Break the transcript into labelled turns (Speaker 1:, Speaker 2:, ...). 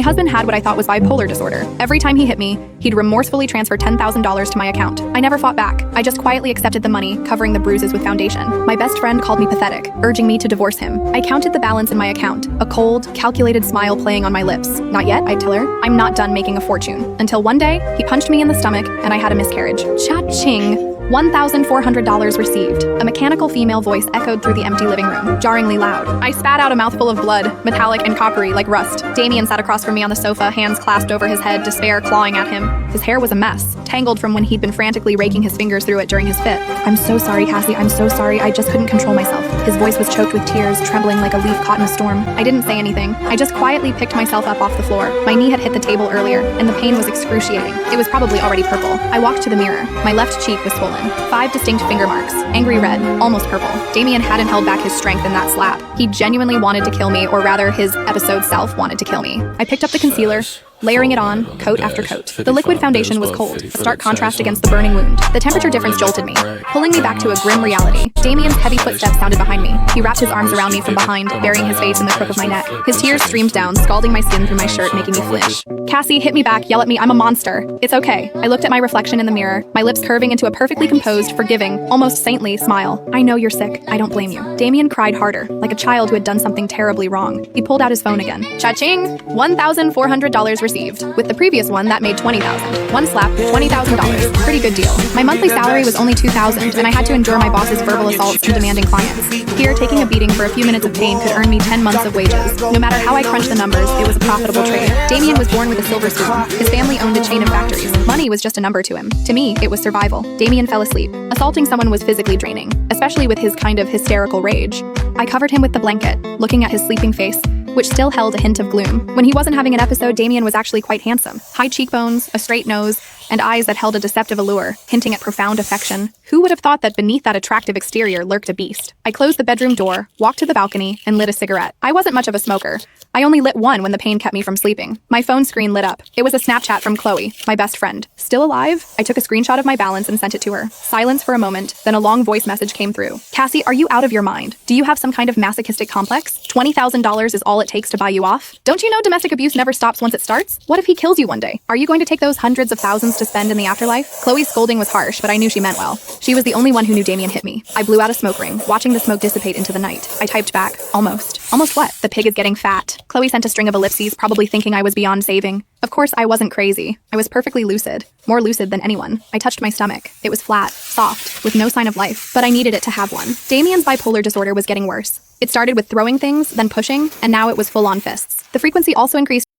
Speaker 1: My husband had what I thought was bipolar disorder. Every time he hit me, he'd remorsefully transfer $10,000 to my account. I never fought back. I just quietly accepted the money, covering the bruises with foundation. My best friend called me pathetic, urging me to divorce him. I counted the balance in my account, a cold, calculated smile playing on my lips. Not yet, I'd tell her. I'm not done making a fortune. Until one day, he punched me in the stomach and I had a miscarriage. Cha-ching! $1,400 received. A mechanical female voice echoed through the empty living room, jarringly loud. I spat out a mouthful of blood, metallic and coppery like rust. Damien sat across from me on the sofa, hands clasped over his head, despair clawing at him. His hair was a mess, tangled from when he'd been frantically raking his fingers through it during his fit. I'm so sorry, Cassie, I'm so sorry, I just couldn't control myself. His voice was choked with tears, trembling like a leaf caught in a storm. I didn't say anything. I just quietly picked myself up off the floor. My knee had hit the table earlier, and the pain was excruciating. It was probably already purple. I walked to the mirror. My left cheek was swollen. 5 distinct finger marks. Angry red, almost purple. Damien hadn't held back his strength in that slap. He genuinely wanted to kill me, or rather, his episode self wanted to kill me. I picked up the concealer, layering it on, coat after coat. The liquid foundation was cold, a stark contrast against the burning wound. The temperature difference jolted me, pulling me back to a grim reality. Damien's heavy footsteps sounded behind me. He wrapped his arms around me from behind, burying his face in the crook of my neck. His tears streamed down, scalding my skin through my shirt, making me flinch. Cassie, hit me back, yell at me, I'm a monster. It's okay. I looked at my reflection in the mirror, my lips curving into a perfectly composed, forgiving, almost saintly smile. I know you're sick. I don't blame you. Damien cried harder, like a child who had done something terribly wrong. He pulled out his phone again. Cha-ching! $1,400 received. With the previous one, that made $20,000. One slap, $20,000. Pretty good deal. My monthly salary was only $2,000, and I had to endure my boss's verbal assaults and demanding clients. Here, taking a beating for a few minutes of pain could earn me 10 months of wages. No matter how I crunched the numbers, it was a profitable trade. Damien was born with a silver spoon. His family owned a chain of factories. Money was just a number to him. To me, it was survival. Damien fell asleep. Assaulting someone was physically draining, especially with his kind of hysterical rage. I covered him with the blanket, looking at his sleeping face, which still held a hint of gloom. When he wasn't having an episode, Damien was actually quite handsome. High cheekbones, a straight nose, and eyes that held a deceptive allure, hinting at profound affection. Who would have thought that beneath that attractive exterior lurked a beast? I closed the bedroom door, walked to the balcony, and lit a cigarette. I wasn't much of a smoker. I only lit one when the pain kept me from sleeping. My phone screen lit up. It was a Snapchat from Chloe, my best friend. Still alive? I took a screenshot of my balance and sent it to her. Silence for a moment, then a long voice message came through. Cassie, are you out of your mind? Do you have some kind of masochistic complex? $20,000 is all it takes to buy you off? Don't you know domestic abuse never stops once it starts? What if he kills you one day? Are you going to take those hundreds of thousands to spend in the afterlife? Chloe's scolding was harsh, but I knew she meant well. She was the only one who knew Damien hit me. I blew out a smoke ring, watching the smoke dissipate into the night. I typed back, almost. Almost what? The pig is getting fat. Chloe sent a string of ellipses, probably thinking I was beyond saving. Of course, I wasn't crazy. I was perfectly lucid. More lucid than anyone. I touched my stomach. It was flat, soft, with no sign of life, but I needed it to have one. Damien's bipolar disorder was getting worse. It started with throwing things, then pushing, and now it was full-on fists. The frequency also increased